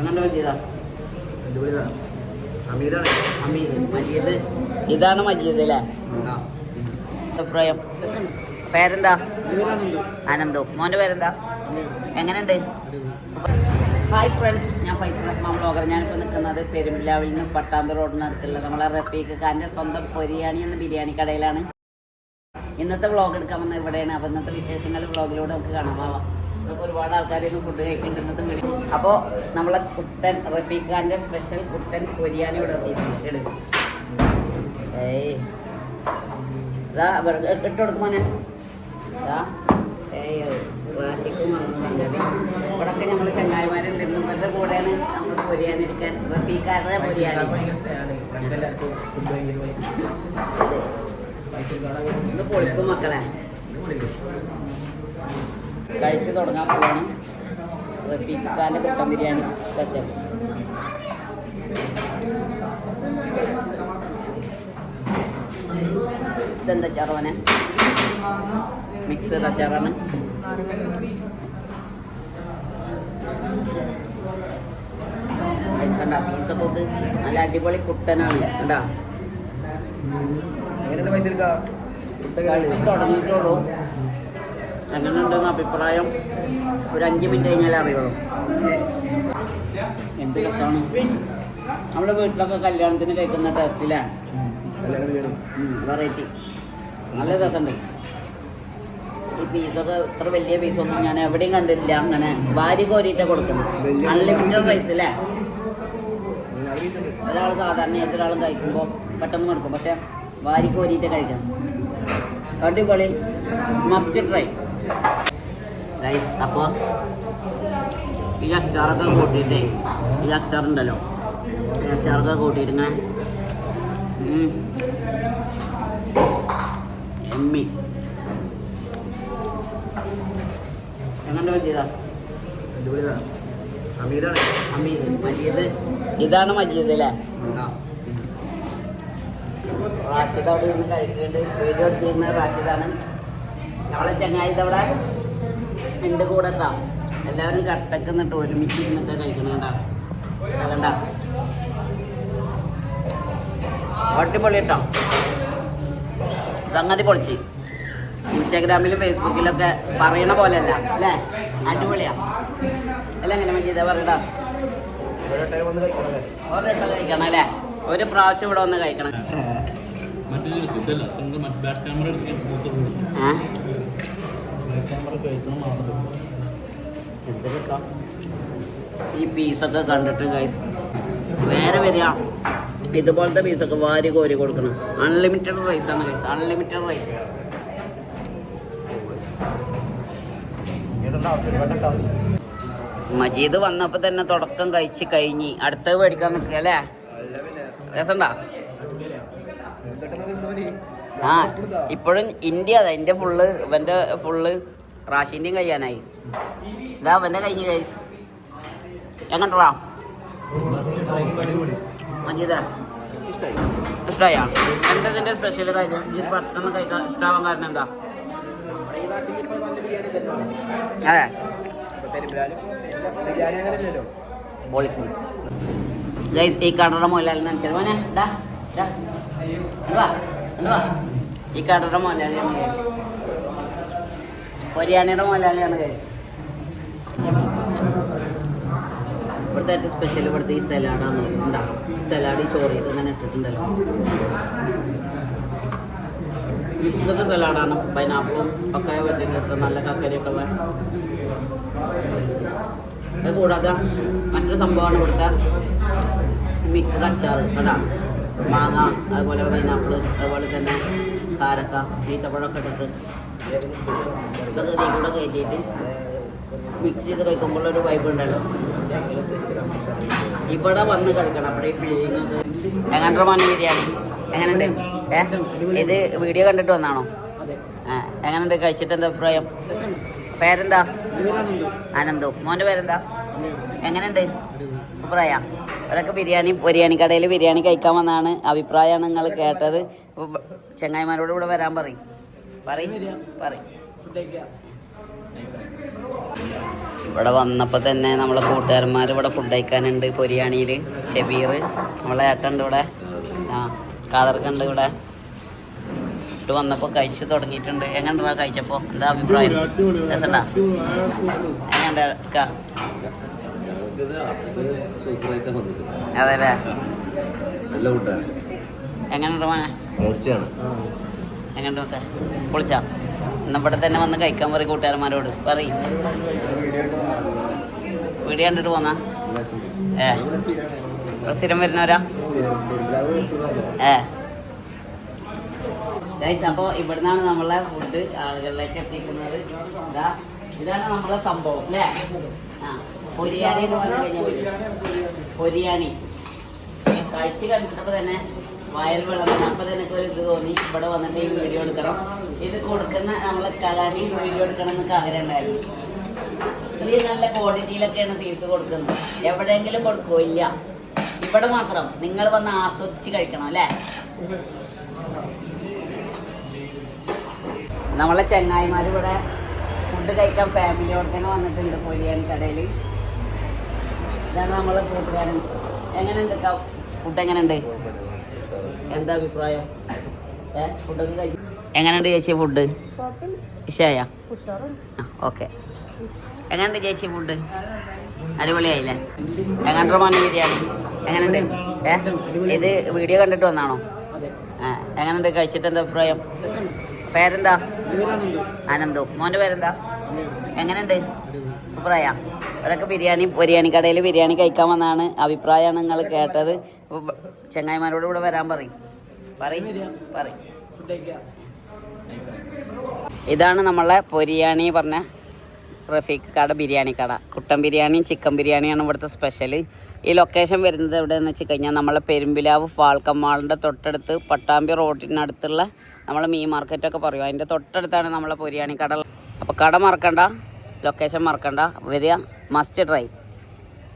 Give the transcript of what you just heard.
അങ്ങനെ പറ്റിയതാ മജീദ്. ഇതാണ് മജീദ് അല്ലേ? അഭിപ്രായം പേരെന്താ? അനന്തു. മോൻ്റെ പേരെന്താ? എങ്ങനെയുണ്ട്? ഹായ് ഫ്രണ്ട്സ്, ഞാൻ ഫൈസൽ റഹ്മാൻ ബ്ലോഗർ. ഞാനിപ്പോൾ നിൽക്കുന്നത് പെരുമ്പിലാവിൽ നിന്ന് പട്ടാമ്പി റോഡിന് അടുത്തുള്ള നമ്മളെ റഫീഖ് ഖാൻ്റെ സ്വന്തം പൊരിയാണി എന്ന ബിരിയാണി കടയിലാണ് ഇന്നത്തെ വ്ളോഗ് എടുക്കാൻ വന്നത് ഇവിടെയാണ്. അപ്പോൾ ഇന്നത്തെ വിശേഷങ്ങൾ വ്ളോഗിലൂടെ നമുക്ക് കാണാം. നമുക്ക് ഒരുപാട് ആൾക്കാരൊന്നും ഫുഡ് കഴിക്കുന്നുണ്ട് ഇന്നത്തെ വീഡിയോ. അപ്പോൾ നമ്മളെ കുട്ടൻ റഫീഖ് ഖാൻ്റെ സ്പെഷ്യൽ കുട്ടൻ പൊരിയാണി ഇവിടെ എടുക്കും. ഇതാ ഇട്ട് കൊടുക്കുമോനെ. റാഷിക്കും ഇവിടൊക്കെ നമ്മൾ ചങ്ങായിമാരുണ്ട്. ഇവരുടെ കൂടെയാണ് നമ്മൾ പൊരിയാണി എടുക്കാൻ. റഫീഖാരുടെ പൊരിയാണി ഇത് പൊളിക്കും മക്കളെ. കഴിച്ചു തുടങ്ങാൻ പോവാണ് റഫീഖ് ഖാൻ്റെ കുട്ടൻ ബിരിയാണി സ്പെഷ്യൽ. ഇതെന്താ അച്ചാറോനെ? മിക്സഡ് അച്ചാറാണ്. കണ്ട പീസൊക്കെ നല്ല അടിപൊളി കുട്ടനാണ്. കണ്ടാ തുടങ്ങിയിട്ടുള്ളൂ. എങ്ങനെയുണ്ടെന്ന് അഭിപ്രായം ഒരു 5 മിനിറ്റ് കഴിഞ്ഞാലേ അറിയുള്ളൂ. എന്ത് രസമാണ്. നമ്മുടെ വീട്ടിലൊക്കെ കല്യാണത്തിന് കഴിക്കുന്ന ടേസ്റ്റിലാണ്. വെറൈറ്റി നല്ല രസമുണ്ട്. ഈ പീസൊക്കെ ഇത്ര വലിയ പീസൊന്നും ഞാൻ എവിടെയും കണ്ടിട്ടില്ല. അങ്ങനെ വാരി കോരിയിട്ടേ കൊടുക്കണം. അൺലിമിറ്റഡ് റൈസ് അല്ലേ? ഒരാൾ സാധാരണ ഏതൊരാളും കഴിക്കുമ്പോൾ പെട്ടെന്ന് കൊടുക്കും, പക്ഷെ വാരി കോരിയിട്ടേ കഴിക്കണം. അടിപൊളി, മസ്റ്റ് ട്രൈ ഗൈസ്. അപ്പോൾ ഈ അച്ചാറൊക്കെ കൂട്ടിയിട്ടേ, ഈ അച്ചാറുണ്ടല്ലോ, ഈ അച്ചാറൊക്കെ കൂട്ടിയിട്ടിങ്ങനെ എമ്മി എങ്ങനെ പറ്റിയതാ? മജീദ്. ഇതാണ് മജീദ് അല്ലേ? റാഷിദ് അവിടെ ഇരുന്ന് കഴിക്കുന്നുണ്ട്. വീഡിയോ എടുത്തിരുന്നത് റാഷിദാണ്. നമ്മളെ ചങ്ങായി ഇതവിടെ ഉണ്ട് കൂടെ കേട്ടോ. എല്ലാവരും കട്ടക്ക് നിന്നിട്ട് ഒരുമിച്ച് ഇരുന്നിട്ട് കഴിക്കണം. കേട്ടോ കണ്ട അടിപൊളി കേട്ടോ. സംഗതി പൊളിച്ച്. ഇൻസ്റ്റാഗ്രാമിലും ഫേസ്ബുക്കിലൊക്കെ പറയണ പോലെയല്ല അല്ലേ? അടിപൊളിയാ അല്ല? എങ്ങനെ മജീദ പറയടാ? ഒരെട്ടം കഴിക്കണം അല്ലേ? ഒരു പ്രാവശ്യം ഇവിടെ വന്ന് കഴിക്കണം. ഈ പീസൊക്കെ കണ്ടിട്ട് ഗൈസ് വേറെ വരിക. ഇതുപോലത്തെ പീസൊക്കെ വാരി കോരി കൊടുക്കണം. അൺലിമിറ്റഡ് റൈസാണ് ഗൈസ്, അൺലിമിറ്റഡ് റൈസ്. മജീദ് വന്നപ്പോൾ തന്നെ തുടക്കം കഴിച്ച് കഴിഞ്ഞ് അടുത്തത് മേടിക്കാൻ നിൽക്കുക അല്ലേ? രസമുണ്ടാ? ആ ഇപ്പോഴും ഇന്ത്യ അതാ. ഇന്ത്യ ഫുള്ള് ഇവൻ്റെ ഫുള്ള് റാഷിൻ്റെയും കഴിയാനായി. ഇതാ അവൻ്റെ കഴിഞ്ഞ് കഴിച്ച്. എങ്ങോട്ടാ മജീദ്? ഇഷ്ടമായ എന്താ ഇതിൻ്റെ സ്പെഷ്യൽ കാര്യം? ഇത് പെട്ടെന്ന് കഴിക്കാൻ ഇഷ്ടമാവാൻ കാരണം എന്താ? അതെ ഗൈസ്, ഈ കടയുടെ മുതലാളിനെ മോനെ ഈ കടയുടെ മുതലാളിയാണ്. പൊരിയാണിയുടെ മുതലാളിയാണ് ഗൈസ്. ഇവിടുത്തെ ഏറ്റവും സ്പെഷ്യൽ ഇവിടുത്തെ ഈ സലാഡാണ്. ഉണ്ടാ സലാഡ് ഈ ചോറ് ഇങ്ങനെ ഇട്ടിട്ടുണ്ടല്ലോ. മിക്സഡ് സലാഡാണ്. പൈനാപ്പിളും ഒക്കെ വെച്ചിട്ട് നല്ല കക്കരിയൊക്കെ ഉള്ള. അത് കൂടാതെ മറ്റൊരു സംഭവമാണ് ഇവിടുത്തെ മിക്സഡ് അച്ചാർ. കേട്ടോ മാങ്ങ, അതുപോലെ പൈനാപ്പിൾ, അതുപോലെ തന്നെ കാരക്ക, ഈത്തപ്പഴമൊക്കെ ഇട്ടിട്ട് ഇതൊക്കെ ഇതിൽ കൂടെ കയറ്റിയിട്ട് മിക്സ് ചെയ്ത് കഴിക്കുമ്പോഴൊരു വൈബ് ഉണ്ടല്ലോ. ഇവിടെ വന്ന് കഴിക്കണം. അവിടെ ഈ ഫീലിംഗ് ഒക്കെ. എങ്ങനെയുണ്ട് മോനെ ബിരിയാണി? എങ്ങനെയുണ്ട്? ഇത് വീഡിയോ കണ്ടിട്ട് വന്നാണോ? എങ്ങനെയുണ്ട്? കഴിച്ചിട്ട് എന്താ അഭിപ്രായം? പേരെന്താ? അനന്തു. മോൻ്റെ പേരെന്താ? എങ്ങനെയുണ്ട് അഭിപ്രായം? അവരൊക്കെ പൊരിയാണി കടയിൽ ബിരിയാണി കഴിക്കാൻ വന്നാണ്. അഭിപ്രായമാണ് നിങ്ങൾ കേട്ടത്. ചങ്ങായിമാരോട് ഇവിടെ വരാൻ പറയും. ഇവിടെ വന്നപ്പോൾ തന്നെ നമ്മളെ കൂട്ടുകാരന്മാർ ഇവിടെ ഫുഡ് കഴിക്കാനുണ്ട്. പൊരിയാണിയിൽ ഷബീർ, നമ്മളെ ഏട്ടുണ്ട് ഇവിടെ, ആ കാതർക്കുണ്ട് ഇവിടെ. ഇട്ട് വന്നപ്പോൾ കഴിച്ച് തുടങ്ങിയിട്ടുണ്ട്. എങ്ങനെയുണ്ടാ കഴിച്ചപ്പോൾ? എന്താ അഭിപ്രായം? രസമുണ്ടാ? എങ്ങനെയുണ്ട്? അതെല്ലേ? എങ്ങനെയുണ്ട് മോനെ? എങ്ങനെയുണ്ട് നോക്കാം? പൊളിച്ചാ? ഇവിടെ തന്നെ വന്ന് കഴിക്കാൻ പറയും കൂട്ടുകാരന്മാരോട്, പറയും. വീഡിയോ കണ്ടിട്ട് പോന്നാ? സ്ഥിരം വരുന്നവരാ? അപ്പോൾ ഇവിടുന്നാണ് നമ്മളെ ഫുഡ് ആളുകളിലേക്ക് എത്തിക്കുന്നത്. ഇതാണ് നമ്മളെ സംഭവം അല്ലേ? ആ പൊരിയാണി എന്ന് പറഞ്ഞു കഴിഞ്ഞാൽ പൊരിയാണി കഴിച്ച് കണ്ടിട്ടപ്പോൾ തന്നെ വയൽ വെള്ളം. അപ്പോൾ തന്നെ ഒരു ഇത് തോന്നി ഇവിടെ വന്നിട്ട് ഈ വീഡിയോ എടുക്കണം. ഇത് കൊടുക്കുന്ന നമ്മളെ കലാനി വീഡിയോ എടുക്കണം എന്നൊക്കെ ആഗ്രഹം ഉണ്ടായിരുന്നു. ഇത് നല്ല ക്വാളിറ്റിയിലൊക്കെയാണ് തീർത്ത് കൊടുക്കുന്നത്. എവിടെയെങ്കിലും കൊടുക്കുമോ? ഇല്ല, ഇവിടെ മാത്രം. നിങ്ങൾ വന്ന് ആസ്വദിച്ച് കഴിക്കണം അല്ലേ? നമ്മളെ ചങ്ങായിമാർ ഇവിടെ ഫുഡ് കഴിക്കാൻ ഫാമിലിയോടെ തന്നെ വന്നിട്ടുണ്ട് പൊരിയാണി കടയിൽ. ഇതാണ് നമ്മളെ കൂട്ടുകാരൻ. എങ്ങനെയുണ്ട് ഫുഡ്? എങ്ങനെയുണ്ട്? എന്താ അഭിപ്രായം? ഫുഡൊക്കെ കഴിച്ചു എങ്ങനെയുണ്ട് ചേച്ചി? ഫുഡ് ഇഷ്ടമായ? ഓക്കെ. എങ്ങനെയുണ്ട് ചേച്ചി ഫുഡ്? അടിപൊളിയായില്ലേ? എങ്ങനെയുണ്ട് മോനെ ബിരിയാണി? എങ്ങനെയുണ്ട്? ഇത് വീഡിയോ കണ്ടിട്ട് വന്നാണോ? എങ്ങനെയുണ്ട്? കഴിച്ചിട്ട് എന്താ അഭിപ്രായം? പേരെന്താ? ആനന്ദു. മോൻ്റെ പേരെന്താ? എങ്ങനെയുണ്ട് അഭിപ്രായം? അവരൊക്കെ പൊരിയാണി കടയിൽ ബിരിയാണി കഴിക്കാൻ വന്നാണ്. അഭിപ്രായമാണ് നിങ്ങൾ കേട്ടത്. ചങ്ങായിമാരോട് ഇവിടെ വരാൻ പറയും. ഇതാണ് നമ്മളെ പൊരിയാണി പറഞ്ഞ റഫീഖ് കട, ബിരിയാണി കട. കുട്ടൻ ബിരിയാണിയും ചിക്കൻ ബിരിയാണിയാണ് ഇവിടുത്തെ സ്പെഷ്യൽ. ഈ ലൊക്കേഷൻ വരുന്നത് എവിടെയെന്ന് വെച്ച് കഴിഞ്ഞാൽ നമ്മളെ പെരുമ്പിലാവ് ഫാൽക്കൺ മാളിൻ്റെ തൊട്ടടുത്ത് പട്ടാമ്പി റോഡിനടുത്തുള്ള നമ്മളെ മീൻ മാർക്കറ്റൊക്കെ പറയും, അതിൻ്റെ തൊട്ടടുത്താണ് നമ്മളെ പൊരിയാണി കട. അപ്പോൾ കട മറക്കണ്ട, ലൊക്കേഷൻ മറക്കണ്ട, വരിക, മസ്റ്റ് ട്രൈ.